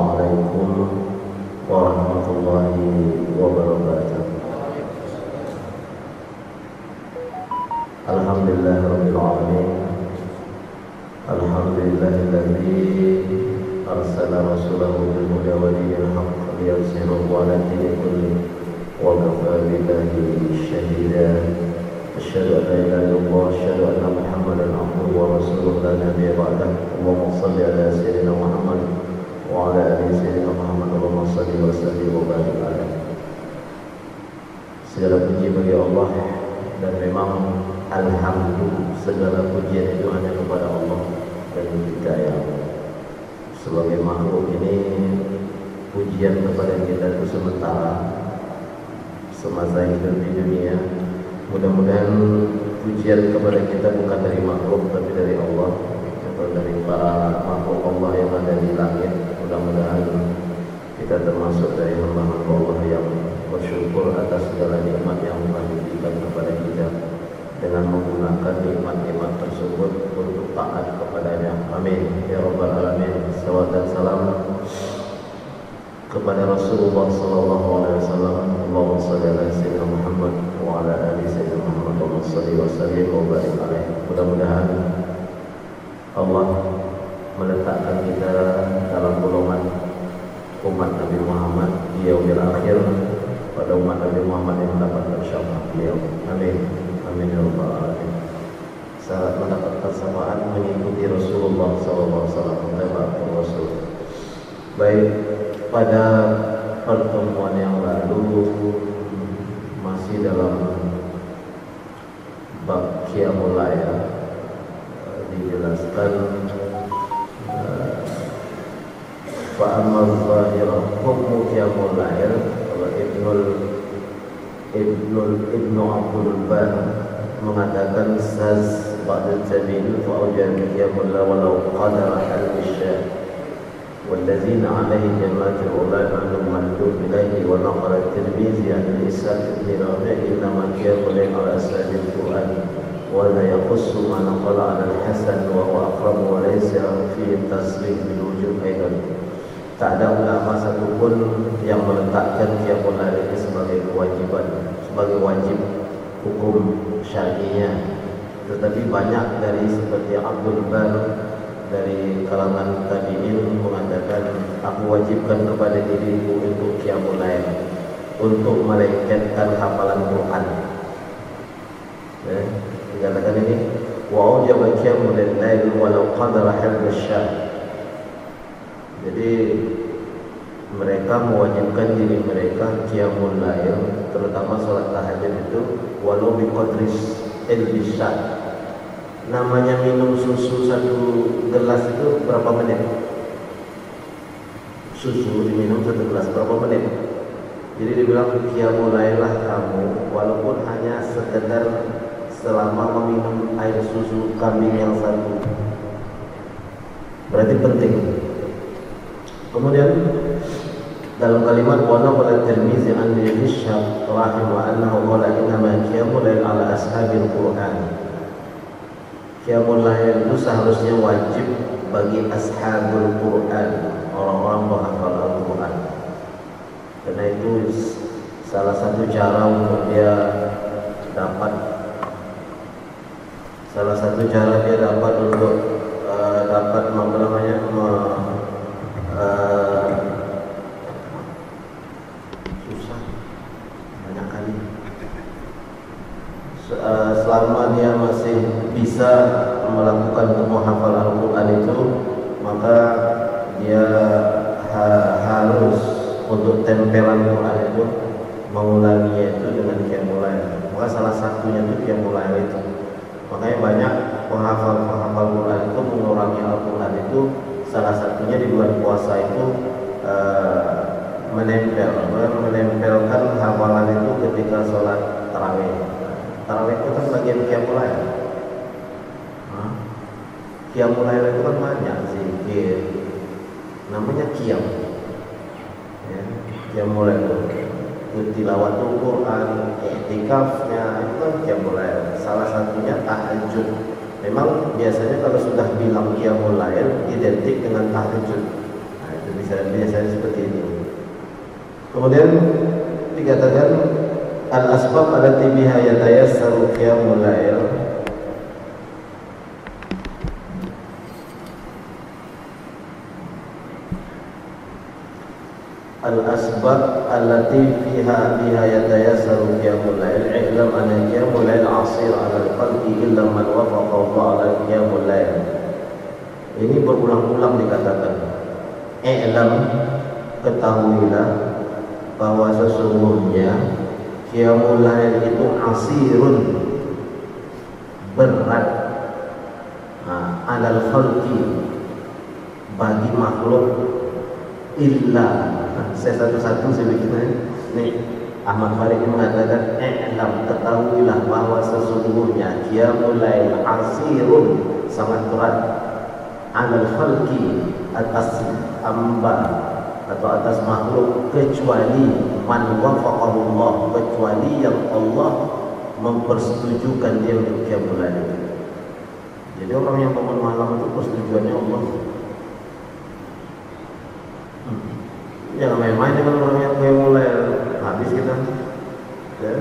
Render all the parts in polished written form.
Assalamualaikum warahmatullahi wabarakatuh. Alhamdulillahirabbil alamin. Alhamdulillahilladzi arsala rasulahu bil huda wa dinil haqq liyuzhirahu 'ala dini kullihi wa kafaa billahi shahida. Asyhadu an la ilaha illallah wa asyhadu anna Muhammadan abduhu wa rasuluhu la nabiyya ba'dahu. Allahumma shalli ala sayyidina Muhammad wa ala ali sayyidina Muhammad. Allahumma shalli wa sallim wa barik alaihi. Segala puji bagi Allah, dan memang alhamdulillah segala pujian itu hanya kepada Allah dan kita yang sebagai makhluk ini. Pujian kepada kita itu sementara semasa hidup di dunia. Mudah-mudahan pujian kepada kita bukan dari makhluk tapi dari Allah atau dari para makhluk Allah yang ada di langit. Mudah-mudahan kita termasuk dari hamba-hamba Allah yang bersyukur atas segala nikmat yang telah diberikan kepada kita dengan menggunakan nikmat-nikmat tersebut untuk taat kepadanya. Amin ya rabbal alamin. Salawat dan salam kepada Rasulullah sallallahu alaihi wasallam. Allahumma shalli ala sayyidina Muhammad wa ala ali sayyidina Muhammad. Allahumma shalli wa sallim wa barik alaihi. Mudah-mudahan Allah meletakkan kita dalam golongan umat Nabi Muhammad di yaumil akhir, pada umat Nabi Muhammad yang mendapatkan syafaat beliau. Amin. Amin ya rabbal alamin. Syarat mendapatkan syafaat mengikuti Rasulullah sallallahu alaihi wasallam. Baik, pada pertemuan yang lalu masih dalam bab Qiyamul Lail dijelaskan fa'amal zahirah hukum Qiyamul Lail. Ibnu Abdul Bar mengatakan saz ba'da tabi'in fa'ujan Qiyamul Lail walau qadara al-isya والذين عليه جماعة العلماء عنهم مندوب إليه ونقل الترمذي عن الإسحاق بن رافع إنما قيام الليل على أسباب القرآن ولا يخص ما نقل على الحسن وهو أقرب وليس فيه تصريح بالوجوب أيضا. Tak ada ulama satupun yang meletakkan qiyamul lail ini sebagai kewajiban, sebagai wajib hukum syar'inya. Tetapi banyak dari seperti Abdul Bar dari kalangan tabi'in mengatakan, aku wajibkan kepada diriku untuk qiyamul lail, untuk melengketkan hafalan Quran. Dikatakan ini wa ujaba qiyamul lail walau qadara hifdz syahr. Jadi mereka mewajibkan diri mereka qiyamul lail, terutama salat tahajud itu, walau biqadris al-bishat. Namanya minum susu satu gelas itu berapa menit? Susu diminum satu gelas berapa menit? Jadi dibilang qiyamul lail lah kamu, walaupun hanya sekedar selama meminum air susu kambing yang satu. Berarti penting. Kemudian dalam kalimat wana pada Tirmizi an Ishaq rahimah annahu qala innama qiyamul lail ala ashabil Qur'an. Qiyamul lail itu seharusnya wajib bagi ashabul Quran, orang-orang penghafal Al-Quran. Karena itu salah satu cara untuk dia dapat, untuk dapat apa namanya susah banyak kali. Selama dia masih bisa melakukan menghafal Al-Quran itu, maka dia harus untuk tempelan Quran itu mengulanginya itu dengan qiyamul lail. Maka salah satunya itu qiyamul lail itu. Makanya banyak penghafal Quran itu mengurangi Al-Quran itu, salah satunya di bulan puasa itu menempelkan hafalan itu ketika sholat tarawih. Tarawih itu kan bagian qiyamul lail. Qiyamul lail itu kan banyak zikir, namanya qiyam. Ya, qiyamul lail itu tilawatul Quran, i'tikafnya itu kan qiyamul lail. Salah satunya tahajud. Memang biasanya kalau sudah bilang qiyamul lail identik dengan tahajud. Nah, itu biasanya seperti itu. Kemudian dikatakan al-asbab allati biha yatayassaru qiyamul lail. Al-asbab allati biha yatayassaru qiyamul lail. I'lam anna qiyamul lail 'asir 'ala al-qalbi illa man wafaqa Allah 'ala qiyamul lail. Ini berulang-ulang dikatakan. I'lam, ketahuilah bahwa sesungguhnya qiyamul lail itu asirun, berat, alal khalqi, bagi makhluk, illa, saya satu-satu saya bikin nih. Ahmad Farid mengatakan i'lam, ketahuilah bahwa sesungguhnya qiyamul lail asirun, sangat berat, alal khalqi, atas hamba atau atas makhluk, kecuali man wafaqahullah, kecuali yang Allah mempersetujukan dia untuk qiyamul lail. Jadi orang yang bangun malam itu persetujuannya Allah. Jangan main-main dengan orang yang qiyamul lail, habis kita. Ya.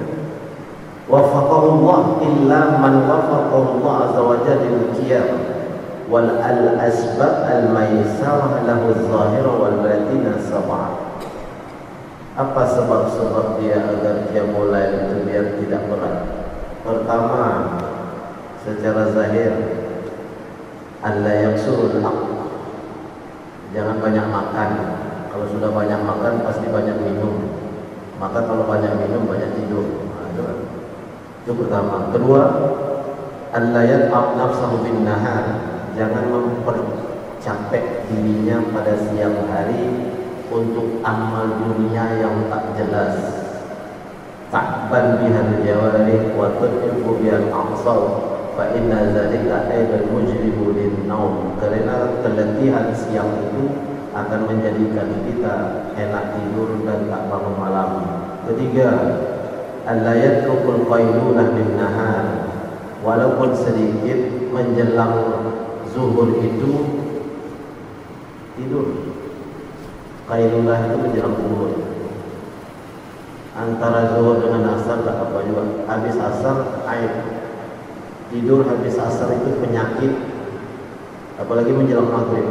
Wafaqahullah illa man wafaqahullah azza wa jalla lil qiyam. Wal al-asbab al-maisarah lahu az-zahira wal batinah sab'ah. Apa sebab-sebab dia agar qiyamul lail itu biar tidak berat? Pertama, secara zahir, alla yaksurul aql, jangan banyak makan. Kalau sudah banyak makan pasti banyak minum. Maka kalau banyak minum banyak tidur. Itu pertama. Kedua, alla yat'ab nafsahu bin nahar, jangan mempercapek dirinya pada siang hari untuk amal dunia yang tak jelas. Ta'ban bihal jawarih wa tud'ifu bihal aqsar fa inna zalika aidan mujribu lin naum. Karena keletihan siang itu akan menjadikan kita enak tidur dan tak bangun malam. Ketiga, alla yatrukul qailulah bin nahar, walaupun sedikit menjelang zuhur itu tidur. Qailulah itu menjelang zuhur. Antara zuhur dengan asar tak apa juga. Habis asar air. Tidur habis asar itu penyakit. Apalagi menjelang maghrib.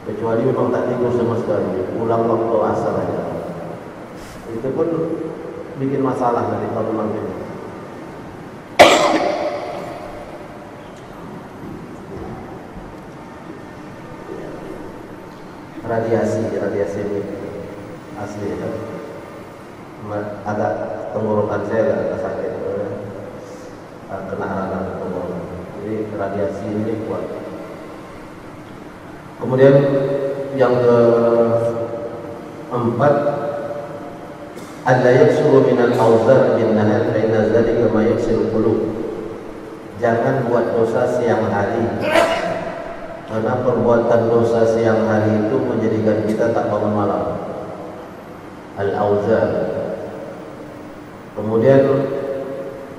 Kecuali memang tak tidur sama sekali, pulang waktu asar aja. Itu pun bikin masalah nanti kalau maghrib. Radiasi ini asli ya. Agak tenggorokan saya agak sakit, kena radang tenggorokan. Jadi radiasi ini kuat. Kemudian yang keempat, alla yaksuru minal awzar bin nahar fa inna dzalika ma yaksiru qulub. Jangan buat dosa siang hari, karena perbuatan dosa siang hari itu menjadikan kita tak bangun malam. Al-awzar. Kemudian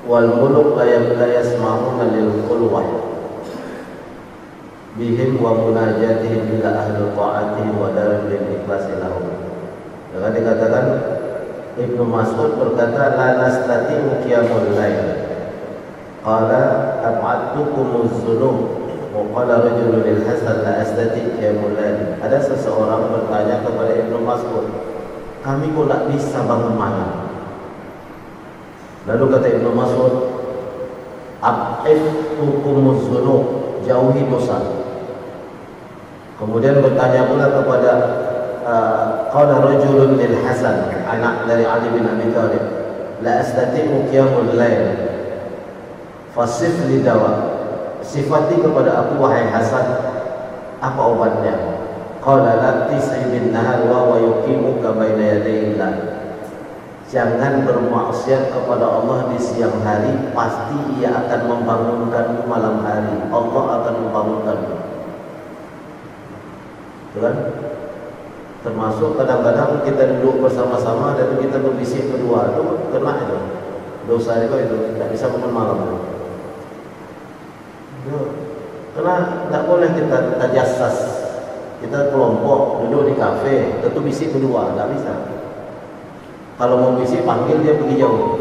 wal muluk la yasma'una lil qulwah bihim wa munajatihim ila ahli ta'atihim wa darin lil ikhlasi lahum. Dengan dikatakan Ibnu Mas'ud berkata la nastati'u qiyamul lail. Qala ab'adtukumuz dzunub wa qala rajulun lil Hasan la astati' qiyamul lail. Ada seseorang bertanya kepada Ibnu Mas'ud, kami kok tak bisa bangun malam? Lalu kata Ibnu Mas'ud, ab'idtukumuz dzunub, jauhi dosa. Kemudian bertanya pula kepada qala rajulun lil Hasan, anak dari Ali bin Abi Thalib, la astati'u qiyamul lail fasif li dawa, sifati kepada aku wahai Hasan, apa obatnya? Qala la tis'i bin nahar wa yuqimuka baina yadayillah. Jangan bermaksiat kepada Allah di siang hari, pasti Ia akan membangunkanmu malam hari. Allah akan membangunkanmu. Kan? Termasuk kadang-kadang kita duduk bersama-sama dan kita berbisik berdua, itu kena itu dosa itu tidak bisa bangun malam. Karena tidak boleh kita tajassas Kita kelompok duduk di kafe, tentu bisik berdua, nggak bisa. Kalau mau bisik panggil dia pergi jauh.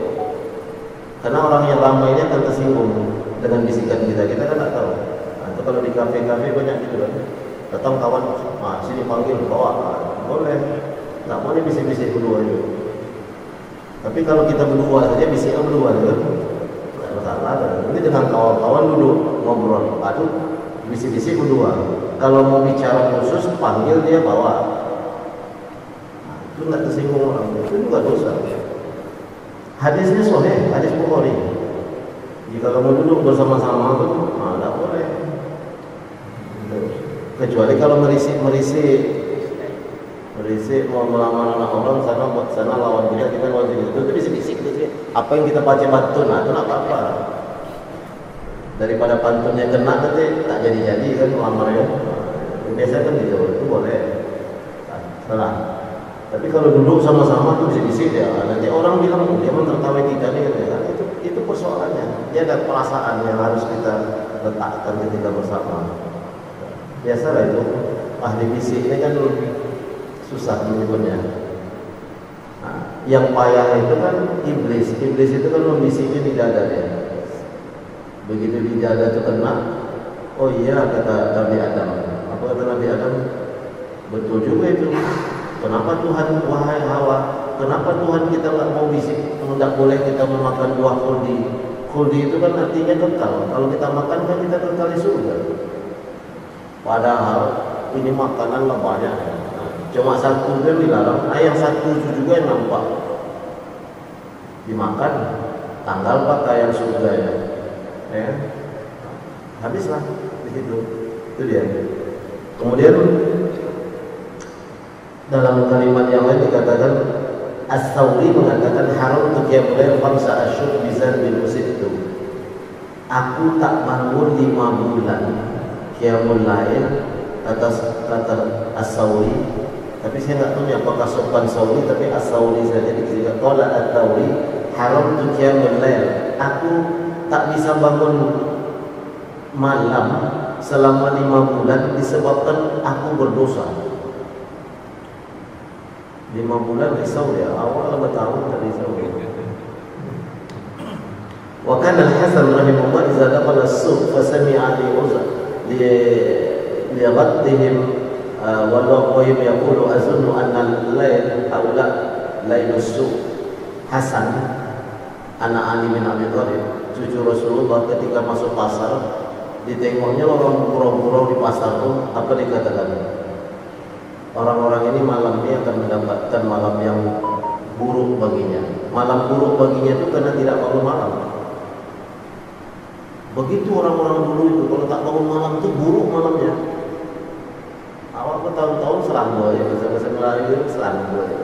Karena orang yang ramai ini akan tersinggung dengan bisikan kita. Kita kan nggak tahu. Nah, itu kalau di kafe-kafe banyak gitu kan. Datang kawan, sini panggil bawa, boleh. Nggak boleh bisik-bisik berdua itu. Tapi kalau kita berdua saja bisiknya berdua, kan? Nggak masalah. Nanti dengan kawan-kawan duduk ngobrol, aduh bisik-bisik berdua. Kalau mau bicara khusus panggil dia bawa. Nah, itu nggak tersinggung orang, itu juga dosa. Hadisnya sahih, hadis Bukhari. Jika kamu duduk bersama-sama itu, nggak boleh. Kecuali kalau merisik mau melamar anak orang sana lawan kita lawan kita. Itu bisik-bisik itu. Apa yang kita baca pantun, nah itu nggak apa-apa. Daripada pantunnya kena nanti tak jadi kan melamarnya. Biasa kan gitu, itu boleh. Salah. Tapi kalau duduk sama-sama tuh bisik-bisik ya, nanti orang bilang dia menertawai kita nih, ya. Itu persoalannya. Dia ada perasaan yang harus kita letakkan ketika bersama. Biasalah itu ahli bisik ini kan susah menyebutnya. Nah, yang payah itu kan iblis. Iblis itu kan membisiknya di dada dia. Begitu di dada itu kena, oh iya kata Nabi Adam. Apa kata Nabi Adam? Betul juga itu. Kenapa Tuhan, wahai Hawa, kenapa Tuhan kita nggak mau bisik? Tidak boleh kita memakan buah khuldi. Khuldi itu kan artinya kekal. Kalau kita makan kan kita kekal di surga. Padahal ini makanan lah banyak. Cuma satu kan dilarang. Yang satu itu juga yang nampak. Dimakan, tanggal pakaian surga ya. Habislah begitu. Itu dia. Kemudian dalam kalimat yang lain dikatakan As-Sawri mengatakan haram untuk qiyamul lail khamsa asyhur bizan bil musittu. Aku tak bangun 5 bulan qiyamul lail kata As-Sawri. Tapi saya tak tahu apakah sopan Sawri, tapi As-Sawri saja dikira qala At-Tawri haram untuk qiyamul lail. Aku tak bisa bangun malam selama 5 bulan disebabkan aku berdosa. 5 bulan risau ya, awal bertahun tak risau. Wa kana al-Hasan rahimahullah idza dakhala as-suq fa sami'a li ghaddihim wa yaqulu azunnu anna al-layl aw la layl as-suq. Hasan anak Ali bin Abi Thalib, cucu Rasulullah, ketika masuk pasar ditengoknya orang burung-burung di pasar itu, apa dikatakan? Orang-orang ini malam ini akan mendapatkan malam yang buruk baginya. Malam buruk baginya itu karena tidak bangun malam. Begitu orang-orang dulu itu, kalau tak bangun malam itu buruk malamnya. Awal bertahun-tahun selangor ya, bahasa Melayu itu selangor ya.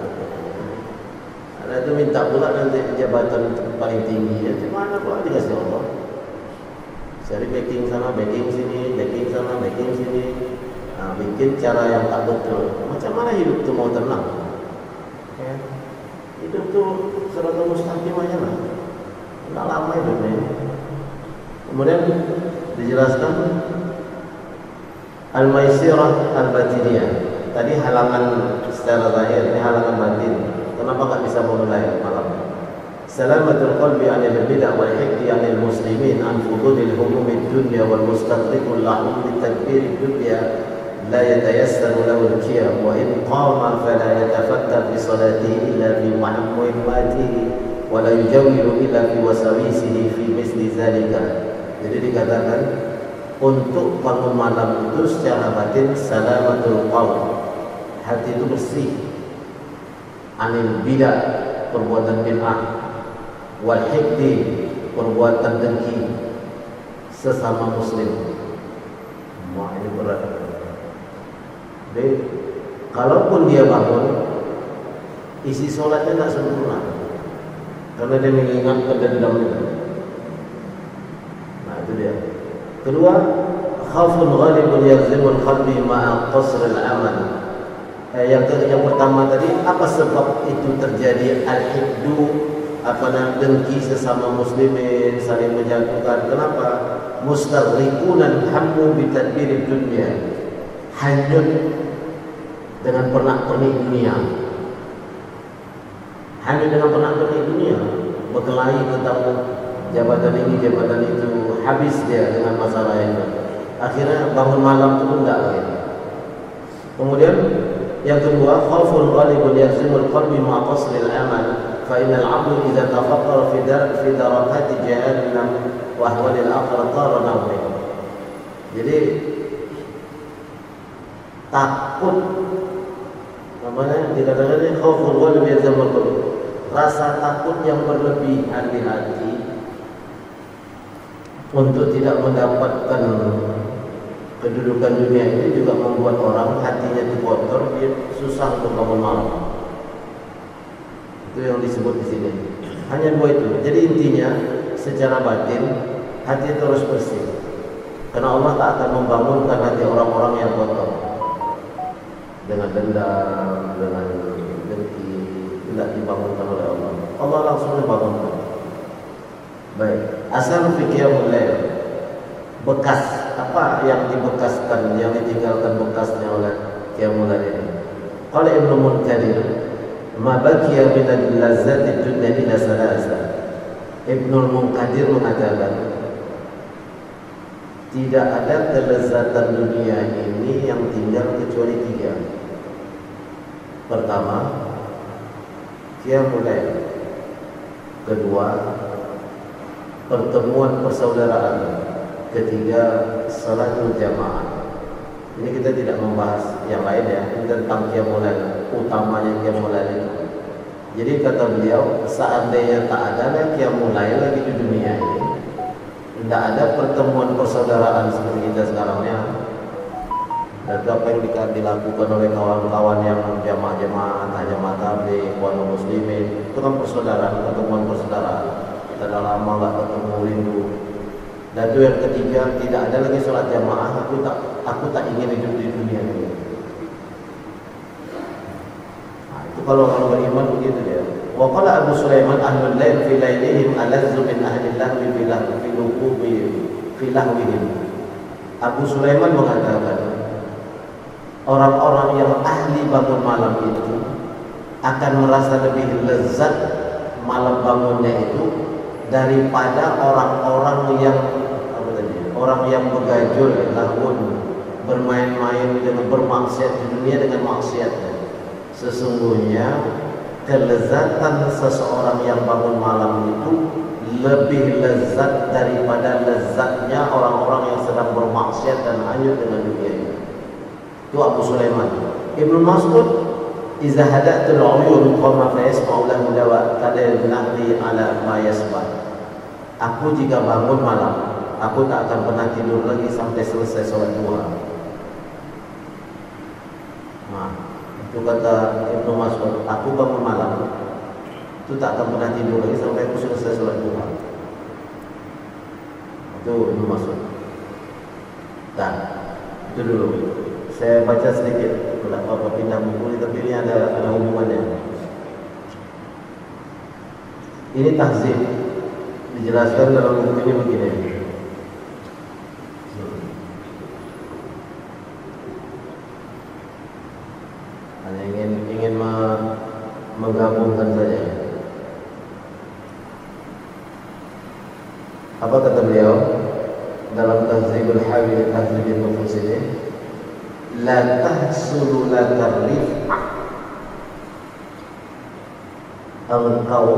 Ada itu minta pula nanti jabatan paling tinggi ya, mana pula dikasih Allah. Cari backing sana, backing sini, backing sana, backing sini. Nah, bikin cara yang tak betul. Macam mana hidup itu mau tenang? Ya. Hidup itu serata mustaqim aja lah. Tidak lama hidupnya. Kemudian dijelaskan al-maisirah al-batiniyah. Tadi halangan secara zahir, ini halangan batin. Kenapa tak bisa memulai malam? Salamatul qalbi anil bid'ah wal hikdi anil muslimin an fudulil humumid dunya wal mustaqriqul lahum bitadbir dunya. لا يتيسر له القيام وإن قام فلا يتفكر بصلاته إلا في مهماته ولا يجول إلا في وساوسه في مثل ذلك. Jadi dikatakan untuk bangun malam itu secara batin salamatul qalb, hati itu bersih, anil bidah, perbuatan bid'ah, wal hikdi, perbuatan dengki sesama muslim. Wah, ini berat. Jadi, kalaupun dia bangun, isi solatnya tak sempurna, karena dia mengingat dendamnya. Nah itu dia. Kedua, khawfun ghalibun yalzimul qalbi ma'a qasr al-amal. Yang pertama tadi, apa sebab itu terjadi al-hiddu, dengki sesama muslimin, saling menjatuhkan. Kenapa? Mustarriqunan hammu bitadbir dunya. hanyut dengan pernak-pernik dunia, hanyut dengan pernak-pernik dunia, berkelahi tentang jabatan ini, jabatan itu, habis dia dengan masalah itu. Akhirnya bangun malam itu pun tidak lagi. Kemudian yang kedua, khauful ghalibun yazimul qalbi ma'a qaslil amal, fa innal 'abdu idza tafakkara fi darakati jahannam wa ahwalil akhirah tara nawmi. Jadi takut, namanya dikatakan khauful ghalib yazimul qalbi, rasa takut yang berlebihan di hati untuk tidak mendapatkan kedudukan dunia ini juga membuat orang hatinya itu kotor, dia susah untuk bangun malam. Itu yang disebut di sini. Hanya dua itu. Jadi intinya secara batin hati terus bersih. Karena Allah tak akan membangunkan hati orang-orang yang kotor dengan dendam, dengan dengki, tidak dibangunkan oleh Allah. Allah langsung membangunkan. Baik, asal fikirul lail. Bekas apa yang dibekaskan, yang ditinggalkan bekasnya oleh qiyamul lail ini. Qala Ibnu Munkadir, ma baqiya min al-lazzati dunya illa salasa. Ibnu Munkadir mengatakan, tidak ada kelezatan dunia ini yang tinggal kecuali tiga. Pertama, qiyamul lail. Kedua, pertemuan persaudaraan. Ketiga, salatul jamaah. Ini kita tidak membahas yang lain ya, ini tentang qiyamul lail, utamanya qiyamul lail itu. Jadi kata beliau, seandainya tak ada qiyamul lail lagi di dunia ini, tidak ada pertemuan persaudaraan seperti kita sekarang ya. Dan apa yang dilakukan oleh kawan-kawan yang jamaah-jamaah, jamaah tabligh, ikhwanul muslimin, itu kan persaudaraan, pertemuan persaudaraan. Kita dah lama nggak ketemu, rindu. Dan itu yang ketiga, tidak ada lagi sholat jamaah. Aku tak ingin hidup di dunia ini. Nah, itu kalau orang beriman begitu dia. Wa qala Abu Sulaiman ahlul lail fi lailihim alazzu min ahli lahwi fi lahwihim. Abu Sulaiman mengatakan, orang-orang yang ahli bangun malam itu akan merasa lebih lezat malam bangunnya itu daripada orang-orang yang begajul, lahun, bermain-main dengan bermaksiat di dunia dengan maksiatnya. Sesungguhnya kelezatan seseorang yang bangun malam itu lebih lezat daripada lezatnya orang-orang yang sedang bermaksiat dan hanyut dengan dunia ini. Itu Abu Sulaiman. Ibnu Mas'ud, "Iza hadatul uyun qama fa yasma'u lahu dawa kadal nahli ala ma yasbah." Aku jika bangun malam, aku tak akan pernah tidur lagi sampai selesai sholat duha. Nah, itu kata Ibnu Mas'ud, aku bangun malam, itu tak akan pernah tidur lagi sampai aku selesai sholat duha. Itu Ibnu Mas'ud. Nah, itu dulu. Saya baca sedikit, tidak apa-apa pindah buku, tapi ini ada hubungannya. Ini tahzib, dijelaskan dalam buku ini begini. Hanya ingin menggabungkan saja. Apa kata beliau dalam Tahzibul Hawil, Tahzibul Nufus ini? La tahsulu laka rif'ah, engkau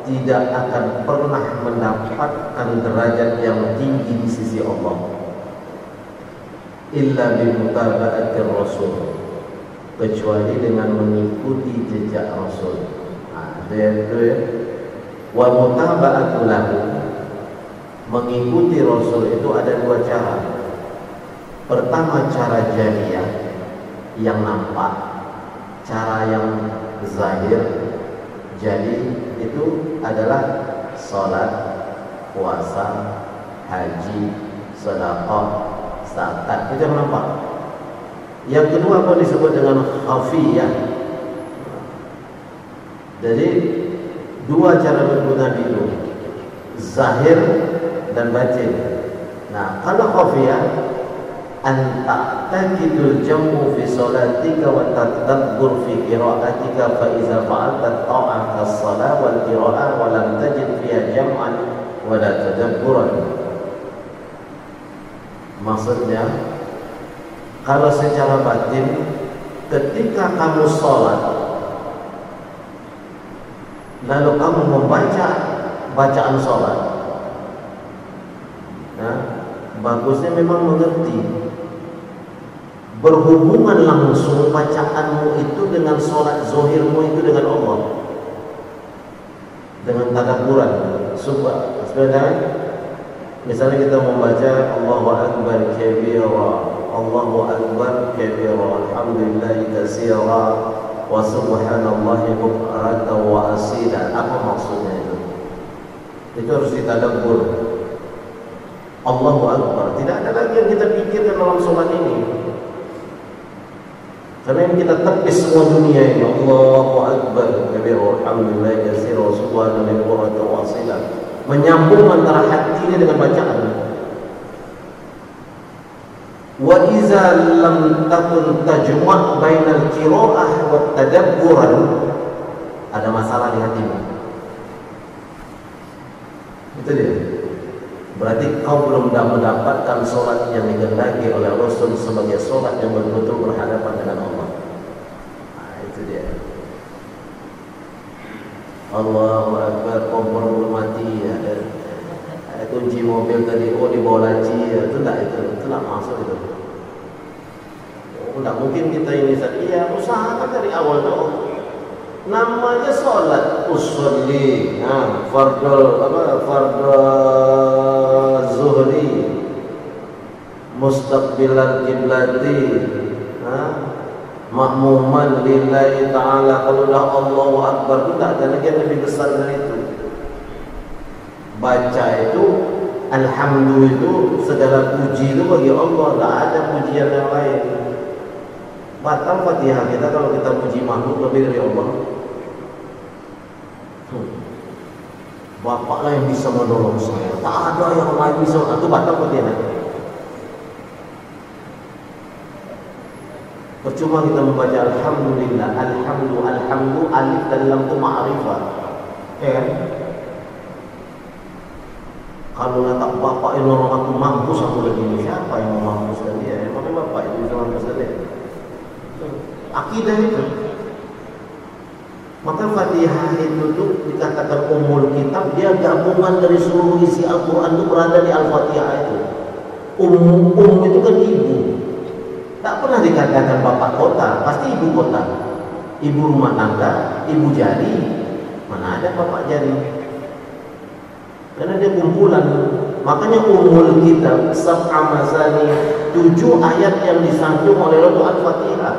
tidak akan pernah mendapatkan derajat yang tinggi di sisi Allah illa bimutaba'atir Rasul, kecuali dengan mengikuti jejak Rasul. Nah, itu ya. Wa mutaba'atu lahu, mengikuti Rasul itu ada dua cara. Pertama, cara jariyah yang nampak, cara yang zahir. Jadi itu adalah sholat, puasa, haji, sedekah, zakat, itu yang nampak. Yang kedua apa disebut dengan khafiyah. Jadi dua cara berbuat Nabi itu, zahir dan batin. Nah, kalau khafiyah an ta'taqidul jam'u fi salatika wa tadabbur fi qira'atika fa iza fa'alta ta'ata as-salah wal qira'ah wa lam tajid fiha jam'an wa la tadabburan. Maksudnya, kalau secara batin ketika kamu sholat lalu kamu membaca bacaan sholat, nah, bagusnya memang mengerti berhubungan langsung bacaanmu itu dengan sholat zohirmu itu dengan Allah, dengan tadabburan. Sebenarnya misalnya kita membaca Allahu Akbar kabira, Allahu Akbar kabira, alhamdulillahi katsira, wa subhanallahi bukratan wa asila. Apa maksudnya itu? Itu harus ditadabbur. Allahu Akbar, tidak ada lagi yang kita pikirkan dalam sholat ini, karena yang kita tepis semua dunia ini. Allahu Akbar kabira, alhamdulillahi katsira, wa subhanallahi bukratan wa asila. Menyambung antara hati ini dengan bacaan. Wa iza lam takun tajma' bainal qira'ah wa tadabburan, ada masalah di hatimu. Itu dia. Berarti kau belum mendapatkan sholat yang dikehendaki oleh Rasul sebagai sholat yang betul-betul berhadapan dengan Allah. Nah, itu dia. Allahu Akbar, kompor belum mati ya. Kunci mobil tadi dibawa laci ya. Itu tak masuk itu. Tidak mungkin kita ini iya usahakan dari awal tuh. Namanya sholat usolli, fardhu zuhri, mustaqbilal qiblati, makmuman lillahi ta'ala. Kalau dah Allahu Akbar itu tak ada lagi yang lebih besar dari itu. Baca itu alhamdulillah, itu segala puji itu bagi Allah, tak ada pujian yang lain. Batal Fatihah kita kalau kita puji makhluk lebih dari Allah. Bapaklah yang bisa menolong saya, tak ada yang lain bisa. Itu batal Fatihah. Percuma kita membaca alhamdulillah, alhamdu, alif dan lam itu ma'rifah, ya kan? Kalau tak bapak ini orang aku mampus, aku lagi ini siapa yang mau mampuskan dia? Emangnya bapak itu bisa mampuskan dia? Akidah itu. Maka Fatihah itu tuh dikatakan umul kitab, dia gabungan dari seluruh isi Al-Quran itu berada di Al-Fatihah itu. Itu kan ibu. Tak pernah dikatakan bapak kota, pasti ibu kota. Ibu rumah tangga, ibu jari. Mana ada bapak jari? Karena dia kumpulan. Makanya umul kitab sab'a masani, 7 ayat yang disanjung oleh Al-Fatihah.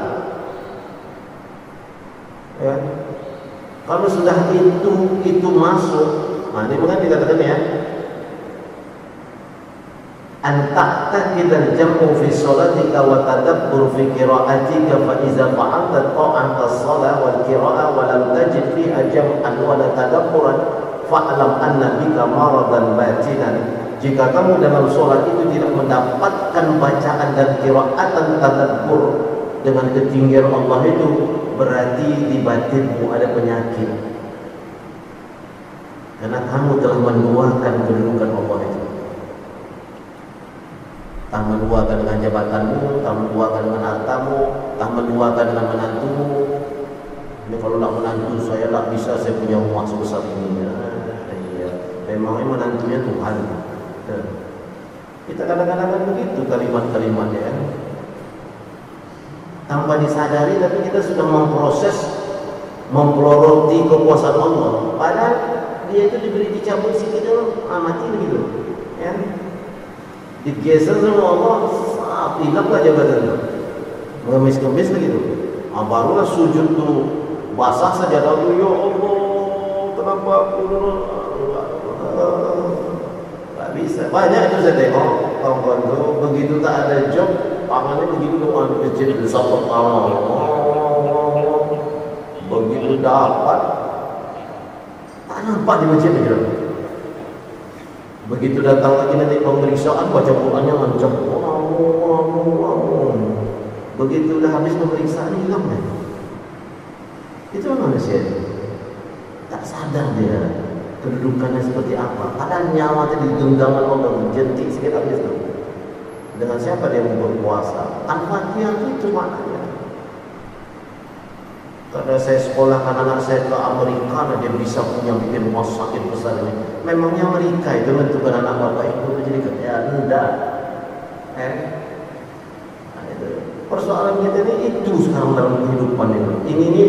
Ya. Kalau sudah itu masuk, nah ini bukan dikatakan ya, anta ta'taqidal jam'u fi sholatika wa tadabbur fi qira'atika fa iza fa'alta ta'ata as-shalah wal qira'ah wa lam tajid fiha jam'an wa la tadabburan fa'lam anna bika maradan batinan. Jika kamu dalam sholat itu tidak mendapatkan bacaan dan qira'atan tadabbur dengan ketinggian Allah itu, berarti di batinmu ada penyakit, karena kamu telah menduakan kedudukan Allah itu. Tak menduakan dengan jabatanmu, tak menduakan dengan hartamu, tak menduakan dengan menantumu. Ini kalau nak menantu saya tak bisa, saya punya rumah sebesar ini. Iya, memangnya menantunya Tuhan. Kita kadang-kadang begitu kalimat-kalimatnya, tanpa disadari, tapi kita sudah memproroti kekuasaan Allah. Padahal dia itu diberi dicabut sikit dulu, mati begitu, ya. Digeser sama Allah, hilanglah jabatan, mengemis-kemis begitu. Barulah sujud tuh basah saja lalu, ya Allah, kenapa aku tak bisa. Banyak itu saya tengok kawan-kawan tuh, begitu tak ada job, tangannya begitu doang di masjid bersama Allah. Begitu dapat, tak nampak di masjid begitu. Begitu datang lagi nanti pemeriksaan, baca Qurannya lancang. Begitu udah habis pemeriksaan hilang deh. Itu manusia itu. Tak sadar dia kedudukannya seperti apa. Padahal nyawa tadi di genggaman Allah, jentik sedikit habis tuh. Dengan siapa dia membuat puasa? Al-Fatihah itu maknanya. Karena saya sekolahkan anak saya ke Amerika, dia bisa punya bikin rumah sakit besar ini. Memangnya Amerika itu menentukan anak bapak itu menjadi kerja? Enggak. Nah, itu. Persoalan kita ini itu sekarang dalam kehidupan ini. Ini.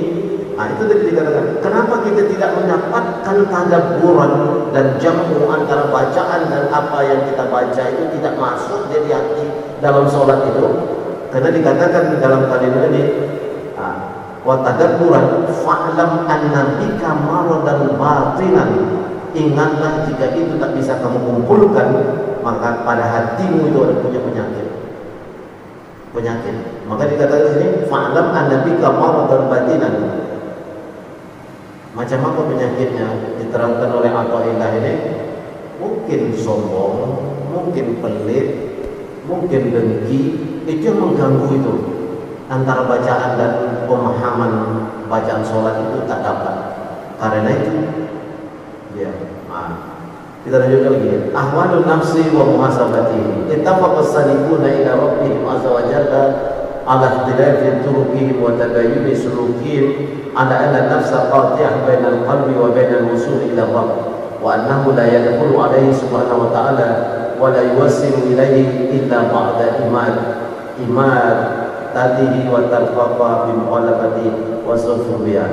Nah, itu tadi dikatakan. Kenapa kita tidak mendapatkan tadabburan dan jamu antara bacaan dan apa yang kita baca itu tidak masuk di hati dalam sholat itu? Karena dikatakan dalam kalimat ini. Wa tadabburan fa'lam anna bika maradan batinan. Ingatlah jika itu tak bisa kamu kumpulkan, maka pada hatimu itu ada punya penyakit. Maka dikatakan di sini fa'lam anna bika maradan batinan. Macam apa penyakitnya diterangkan oleh Athaillah ini? Mungkin sombong, mungkin pelit, mungkin dengki, itu yang mengganggu itu. Antara bacaan dan pemahaman bacaan sholat itu tak dapat. Karena itu ya, kita lanjutkan lagi. Ahwalun nafsi wa muhasabati. Ittafaqas salikuna ila rabbihim azza wa jalla ala ikhtilafi turuqihim wa tabayyuni sulukihim ala anna nafsa qati'ah bainal qalbi wa bainal wusul ila rabb wa annahu la yadkhulu alaihi subhanahu wa ta'ala wa la yuwassilu ilaihi illa ba'da imad tadihi wa tarfaqa bi muqallabati wa sufuriya.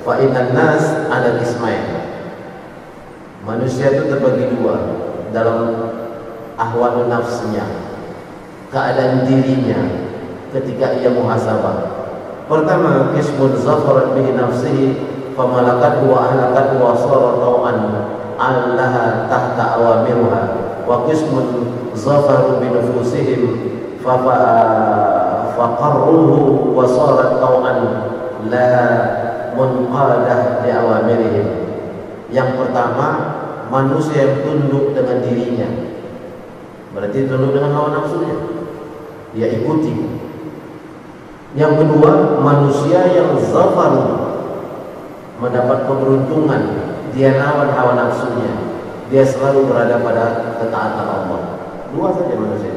Fa innan nas ala ismail. Manusia itu terbagi dua dalam ahwal nafsnya, keadaan dirinya ketika ia muhasabah. Pertama, qismun zafarat bihi nafsihi famalakat wa ahlakat wa sara tau'an allaha tahta awamiruha, wa qismun zafaru bi nufusihim faqarruhu wa sarat tau'an la munqadah li awamirihim. Yang pertama, manusia yang tunduk dengan dirinya, berarti tunduk dengan hawa nafsunya, dia ikuti. Yang kedua, manusia yang zafar, mendapat keberuntungan, dia lawan hawa nafsunya, dia selalu berada pada ketaatan Allah. Dua saja manusia.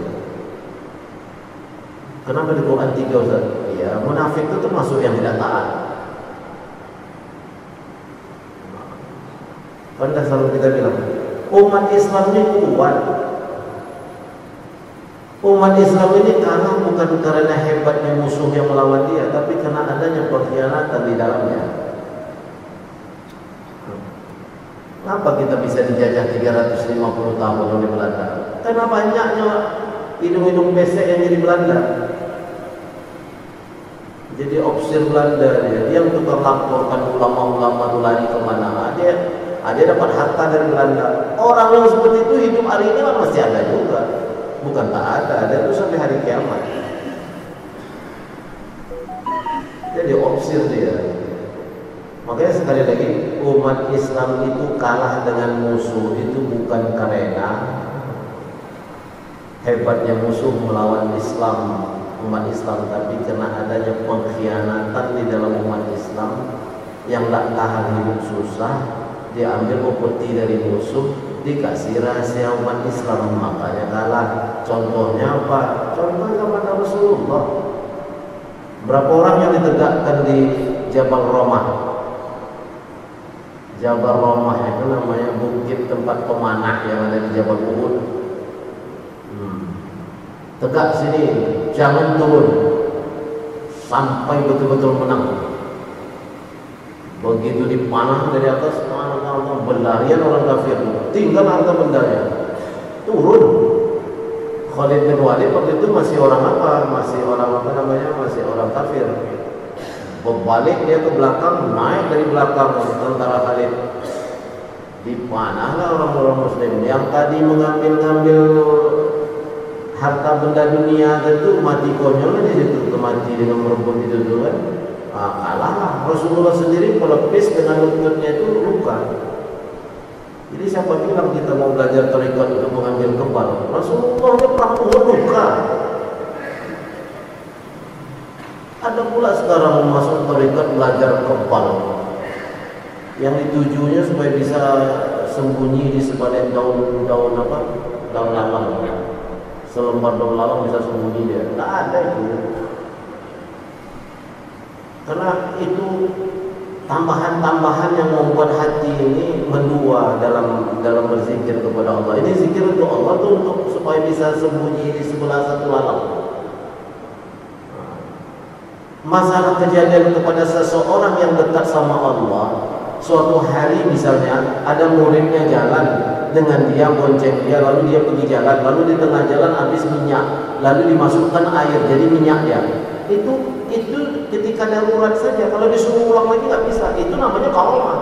Kenapa di Quran 3 Ustaz? Ya, munafik itu termasuk yang tidak taat. Kan selalu kita bilang, umat Islam ini kuat. Umat Islam ini kalah bukan karena hebatnya musuh yang melawan dia, tapi karena adanya pengkhianatan di dalamnya. Kenapa kita bisa dijajah 350 tahun oleh Belanda? Karena banyaknya hidung-hidung besek yang jadi Belanda. Jadi opsir Belanda dia yang tukang laporkan ulama-ulama itu lari kemana. Dia dapat harta dari Belanda. Orang yang seperti itu hidup hari ini kan masih ada juga. Bukan tak ada itu sampai hari kiamat. Jadi opsir dia. Makanya sekali lagi, umat Islam itu kalah dengan musuh itu bukan karena hebatnya musuh melawan Islam, umat Islam, tapi karena adanya pengkhianatan di dalam umat Islam yang tak tahan hidup susah, diambil upeti dari musuh, dikasih rahasia umat Islam, makanya kalah. Contohnya apa? Contohnya pada Rasulullah. Berapa orang yang ditegakkan di Jabal Romah? Jabal Romah itu namanya bukit tempat pemanah yang ada di Jabal Uhud. Tegak sini, jangan turun sampai betul-betul menang. Begitu dipanah dari atas, berlarian orang kafir, tinggal harta bendanya, turun. Khalid bin Walid waktu itu masih orang apa? Masih orang apa namanya? Masih orang kafir. Berbalik dia ke belakang, naik dari belakang tentara Khalid. Dipanahlah orang-orang Muslim yang tadi mengambil harta benda dunia itu, mati konyol di situ, mati dengan merebut itu tuh kan. Kalah. Rasulullah sendiri pelepis dengan lututnya itu luka. Jadi siapa bilang kita mau belajar tarekat untuk mengambil kebal? Rasulullah dia pernah luka. Ada pula sekarang masuk tarekat belajar kebal, yang ditujunya supaya bisa sembunyi di sebalik daun apa? Daun lalang. Selembar daun lalang bisa sembunyi dia. Tak ada itu. Karena itu tambahan-tambahan yang membuat hati ini mendua dalam berzikir kepada Allah. Ini zikir untuk Allah tuh untuk supaya bisa sembunyi di sebelah satu lalang. Masalah kejadian kepada seseorang yang dekat sama Allah, suatu hari misalnya ada muridnya jalan dengan dia, bonceng dia, lalu dia pergi jalan, lalu di tengah jalan habis minyak, lalu dimasukkan air jadi minyak dia. Itu ketika darurat saja, kalau disuruh ulang lagi nggak bisa. Itu namanya karomah.